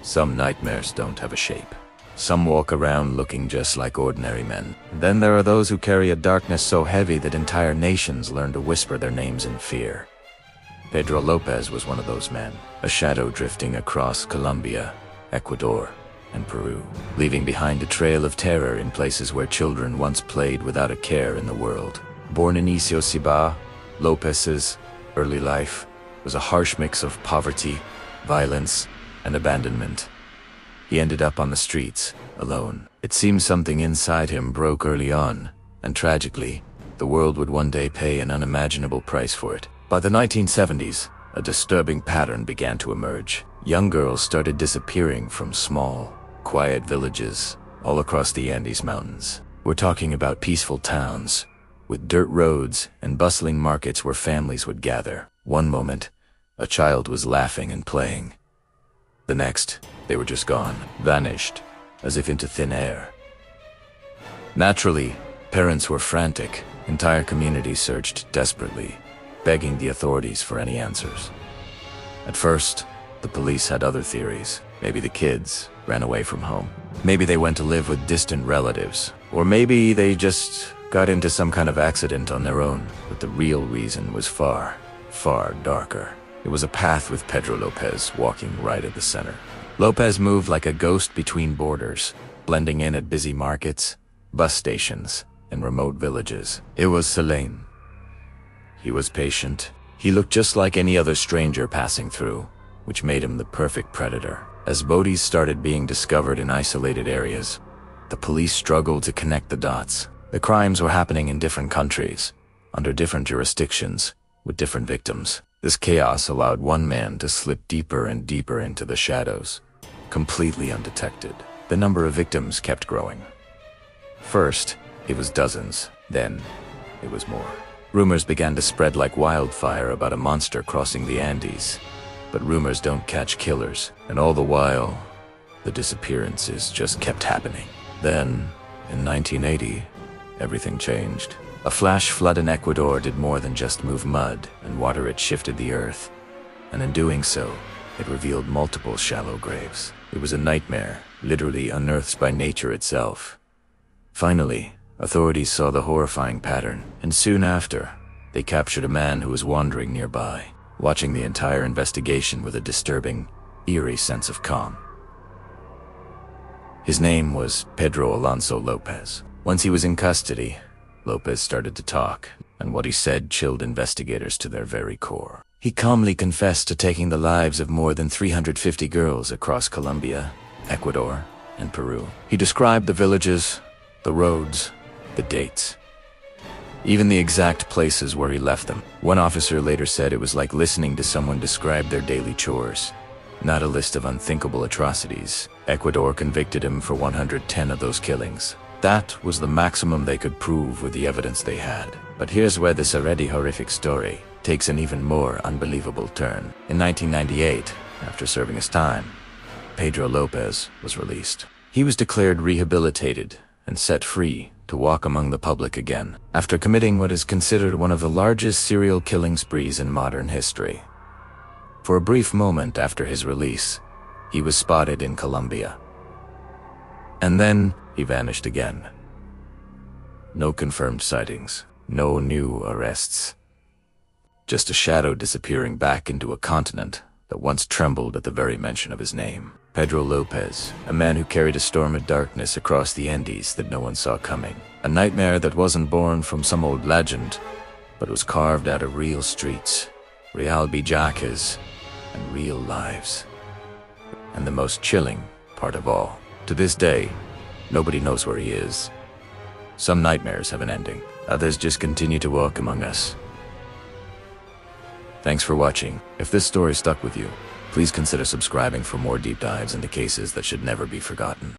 Some nightmares don't have a shape. Some walk around looking just like ordinary men. Then there are those who carry a darkness so heavy that entire nations learn to whisper their names in fear. Pedro Lopez was one of those men, a shadow drifting across Colombia, Ecuador, and Peru, leaving behind a trail of terror in places where children once played without a care in the world. Born in Ciba, Lopez's early life was a harsh mix of poverty, violence, and abandonment. He ended up on the streets, alone. It seems something inside him broke early on, and tragically, the world would one day pay an unimaginable price for it. By the 1970s, a disturbing pattern began to emerge. Young girls started disappearing from small, quiet villages all across the Andes Mountains. We're talking about peaceful towns, with dirt roads and bustling markets where families would gather. One moment, a child was laughing and playing. The next, they were just gone, vanished, as if into thin air. Naturally, parents were frantic. Entire communities searched desperately, begging the authorities for any answers. At first, the police had other theories. Maybe the kids ran away from home. Maybe they went to live with distant relatives. Or maybe they just got into some kind of accident on their own. But the real reason was far, far darker. It was a path with Pedro Lopez walking right at the center. Lopez moved like a ghost between borders, blending in at busy markets, bus stations, and remote villages. It was Selene. He was patient. He looked just like any other stranger passing through, which made him the perfect predator. As bodies started being discovered in isolated areas, the police struggled to connect the dots. The crimes were happening in different countries, under different jurisdictions, with different victims. This chaos allowed one man to slip deeper and deeper into the shadows, completely undetected. The number of victims kept growing. First, it was dozens. Then, it was more. Rumors began to spread like wildfire about a monster crossing the Andes. But rumors don't catch killers, and all the while, the disappearances just kept happening. Then, in 1980, everything changed. A flash flood in Ecuador did more than just move mud and water. It shifted the earth, and in doing so, it revealed multiple shallow graves. It was a nightmare, literally unearthed by nature itself. Finally, authorities saw the horrifying pattern, and soon after, they captured a man who was wandering nearby, watching the entire investigation with a disturbing, eerie sense of calm. His name was Pedro Alonso López. Once he was in custody, Lopez started to talk, and what he said chilled investigators to their very core. He calmly confessed to taking the lives of more than 350 girls across Colombia, Ecuador, and Peru. He described the villages, the roads, the dates, even the exact places where he left them. One officer later said it was like listening to someone describe their daily chores, not a list of unthinkable atrocities. Ecuador convicted him for 110 of those killings. That was the maximum they could prove with the evidence they had. But here's where this already horrific story takes an even more unbelievable turn. In 1998, after serving his time, Pedro Lopez was released. He was declared rehabilitated and set free to walk among the public again, after committing what is considered one of the largest serial killing sprees in modern history. For a brief moment after his release, he was spotted in Colombia. And then he vanished again. No confirmed sightings, no new arrests. Just a shadow disappearing back into a continent that once trembled at the very mention of his name. Pedro Lopez, a man who carried a storm of darkness across the Andes that no one saw coming. A nightmare that wasn't born from some old legend, but was carved out of real streets, real bijakas, and real lives. And the most chilling part of all, to this day, nobody knows where he is. Some nightmares have an ending, others just continue to walk among us. Thanks for watching. If this story stuck with you, please consider subscribing for more deep dives into cases that should never be forgotten.